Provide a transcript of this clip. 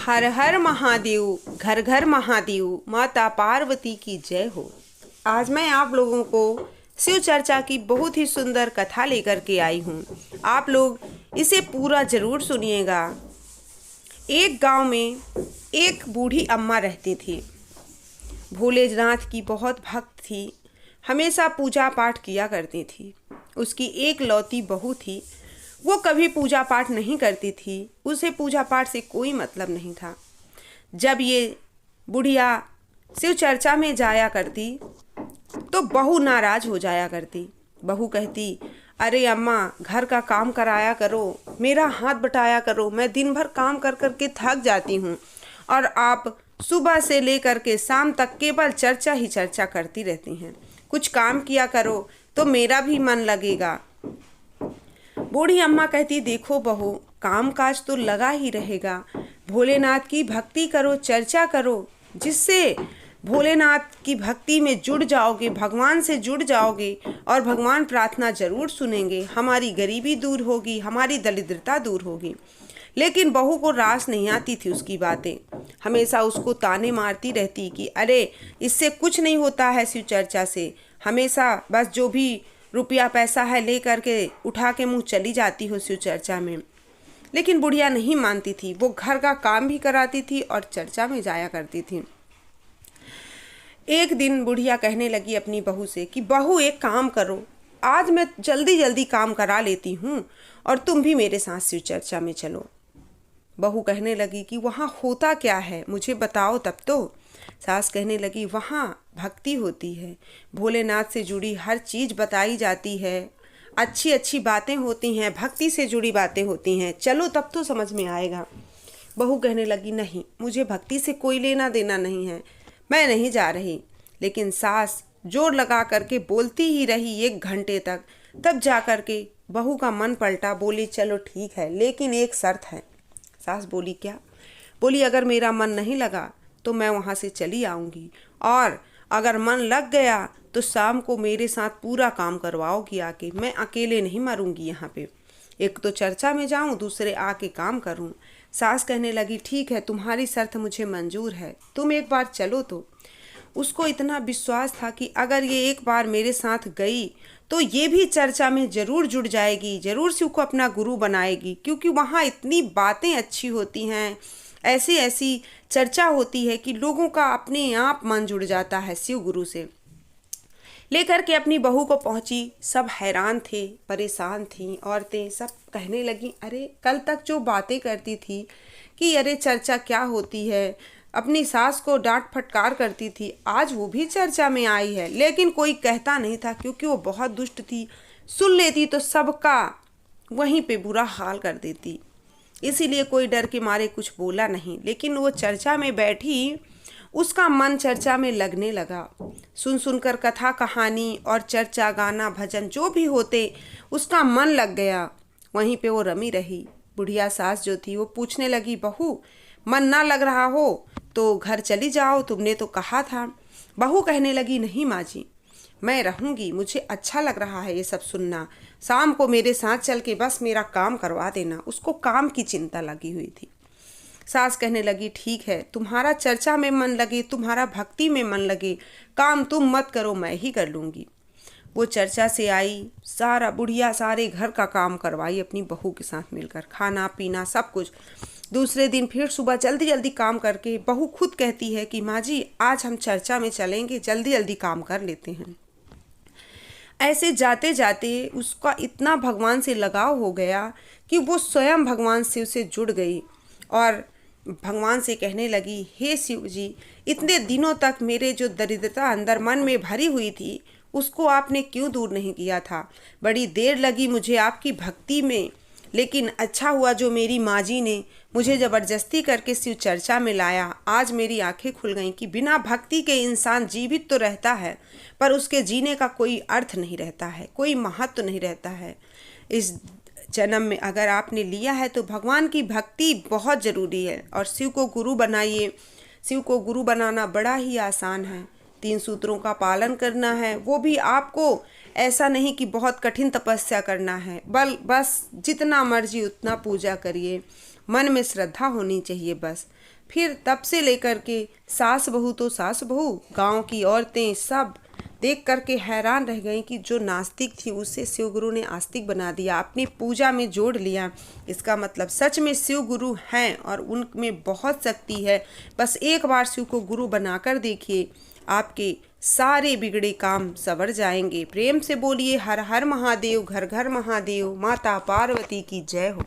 हर हर महादेव, घर घर महादेव, माता पार्वती की जय हो। आज मैं आप लोगों को शिव चर्चा की बहुत ही सुंदर कथा लेकर के आई हूँ। आप लोग इसे पूरा जरूर सुनिएगा। एक गांव में एक बूढ़ी अम्मा रहती थी। भोलेनाथ की बहुत भक्त थी, हमेशा पूजा पाठ किया करती थी। उसकी एक लौती बहू थी, वो कभी पूजा पाठ नहीं करती थी, उसे पूजा पाठ से कोई मतलब नहीं था। जब ये बुढ़िया शिव चर्चा में जाया करती तो बहू नाराज हो जाया करती। बहू कहती, अरे अम्मा, घर का काम कराया करो, मेरा हाथ बटाया करो, मैं दिन भर काम कर कर के थक जाती हूँ और आप सुबह से लेकर के शाम तक केवल चर्चा ही चर्चा करती रहती हैं। कुछ काम किया करो तो मेरा भी मन लगेगा। बूढ़ी अम्मा कहती, देखो बहू, काम काज तो लगा ही रहेगा, भोलेनाथ की भक्ति करो, चर्चा करो, जिससे भोलेनाथ की भक्ति में जुड़ जाओगे, भगवान से जुड़ जाओगे और भगवान प्रार्थना जरूर सुनेंगे, हमारी गरीबी दूर होगी, हमारी दरिद्रता दूर होगी। लेकिन बहू को रास नहीं आती थी उसकी बातें। हमेशा उसको ताने मारती रहती कि अरे इससे कुछ नहीं होता है, शिव चर्चा से हमेशा बस जो भी रुपया पैसा है ले करके उठा के मुँह चली जाती हो शिव चर्चा में। लेकिन बुढ़िया नहीं मानती थी, वो घर का काम भी कराती थी और चर्चा में जाया करती थी। एक दिन बुढ़िया कहने लगी अपनी बहू से कि बहू एक काम करो, आज मैं जल्दी जल्दी काम करा लेती हूँ और तुम भी मेरे साथ शिव चर्चा में चलो। बहू कहने लगी कि वहाँ होता क्या है, मुझे बताओ तब तो। सास कहने लगी, वहाँ भक्ति होती है, भोलेनाथ से जुड़ी हर चीज़ बताई जाती है, अच्छी अच्छी बातें होती हैं, भक्ति से जुड़ी बातें होती हैं, चलो तब तो समझ में आएगा। बहू कहने लगी, नहीं, मुझे भक्ति से कोई लेना देना नहीं है, मैं नहीं जा रही। लेकिन सास जोर लगा करके बोलती ही रही 1 घंटे तक। तब जा कर के बहू का मन पलटा, बोली चलो ठीक है, लेकिन एक शर्त है। सास बोली, क्या? बोली, अगर मेरा मन नहीं लगा तो मैं वहाँ से चली आऊँगी, और अगर मन लग गया तो शाम को मेरे साथ पूरा काम करवाओगी आके, मैं अकेले नहीं मरूंगी यहाँ पे, एक तो चर्चा में जाऊँ, दूसरे आके काम करूँ। सास कहने लगी, ठीक है, तुम्हारी शर्त मुझे मंजूर है, तुम एक बार चलो तो। उसको इतना विश्वास था कि अगर ये एक बार मेरे साथ गई तो ये भी चर्चा में ज़रूर जुड़ जाएगी, ज़रूर शिव को अपना गुरु बनाएगी, क्योंकि वहाँ इतनी बातें अच्छी होती हैं, ऐसी ऐसी चर्चा होती है कि लोगों का अपने आप मन जुड़ जाता है शिव गुरु से। लेकर के अपनी बहू को पहुंची। सब हैरान थे, परेशान थीं औरतें, सब कहने लगी, अरे कल तक जो बातें करती थी कि अरे चर्चा क्या होती है, अपनी सास को डांट फटकार करती थी, आज वो भी चर्चा में आई है। लेकिन कोई कहता नहीं था, क्योंकि वो बहुत दुष्ट थी, सुन लेती तो सबका वहीं पे बुरा हाल कर देती। इसीलिए कोई डर के मारे कुछ बोला नहीं। लेकिन वो चर्चा में बैठी, उसका मन चर्चा में लगने लगा। सुन सुनकर कथा कहानी और चर्चा, गाना, भजन जो भी होते, उसका मन लग गया, वहीं पे वो रमी रही। बुढ़िया सास जो थी वो पूछने लगी, बहू मन ना लग रहा हो तो घर चली जाओ, तुमने तो कहा था। बहू कहने लगी, नहीं माँ जी, मैं रहूँगी, मुझे अच्छा लग रहा है ये सब सुनना, शाम को मेरे साथ चल के बस मेरा काम करवा देना। उसको काम की चिंता लगी हुई थी। सास कहने लगी, ठीक है, तुम्हारा चर्चा में मन लगे, तुम्हारा भक्ति में मन लगे, काम तुम मत करो, मैं ही कर लूँगी। वो चर्चा से आई, सारा बुढ़िया सारे घर का काम करवाई अपनी बहू के साथ मिलकर, खाना पीना सब कुछ। दूसरे दिन फिर सुबह जल्दी जल्दी काम करके बहू खुद कहती है कि माँ जी, आज हम चर्चा में चलेंगे, जल्दी जल्दी काम कर लेते हैं। ऐसे जाते जाते उसका इतना भगवान से लगाव हो गया कि वो स्वयं भगवान शिव से जुड़ गई और भगवान से कहने लगी, हे शिव जी, इतने दिनों तक मेरे जो दरिद्रता अंदर मन में भरी हुई थी, उसको आपने क्यों दूर नहीं किया था? बड़ी देर लगी मुझे आपकी भक्ति में, लेकिन अच्छा हुआ जो मेरी माँ जी ने मुझे ज़बरदस्ती करके शिव चर्चा में लाया। आज मेरी आंखें खुल गईं कि बिना भक्ति के इंसान जीवित तो रहता है, पर उसके जीने का कोई अर्थ नहीं रहता है, कोई महत्व नहीं रहता है। इस जन्म में अगर आपने लिया है तो भगवान की भक्ति बहुत ज़रूरी है, और शिव को गुरु बनाइए। शिव को गुरु बनाना बड़ा ही आसान है। 3 सूत्रों का पालन करना है, वो भी आपको ऐसा नहीं कि बहुत कठिन तपस्या करना है, बस जितना मर्जी उतना पूजा करिए, मन में श्रद्धा होनी चाहिए बस। फिर तब से लेकर के सास बहू तो सास बहू, गांव की औरतें सब देख करके हैरान रह गई कि जो नास्तिक थी उसे शिव गुरु ने आस्तिक बना दिया, अपनी पूजा में जोड़ लिया। इसका मतलब सच में शिव गुरु हैं और उनमें बहुत शक्ति है। बस एक बार शिव को गुरु बनाकर देखिए, आपके सारे बिगड़े काम सवर जाएंगे। प्रेम से बोलिए हर हर महादेव, घर घर महादेव। माता पार्वती की जय हो।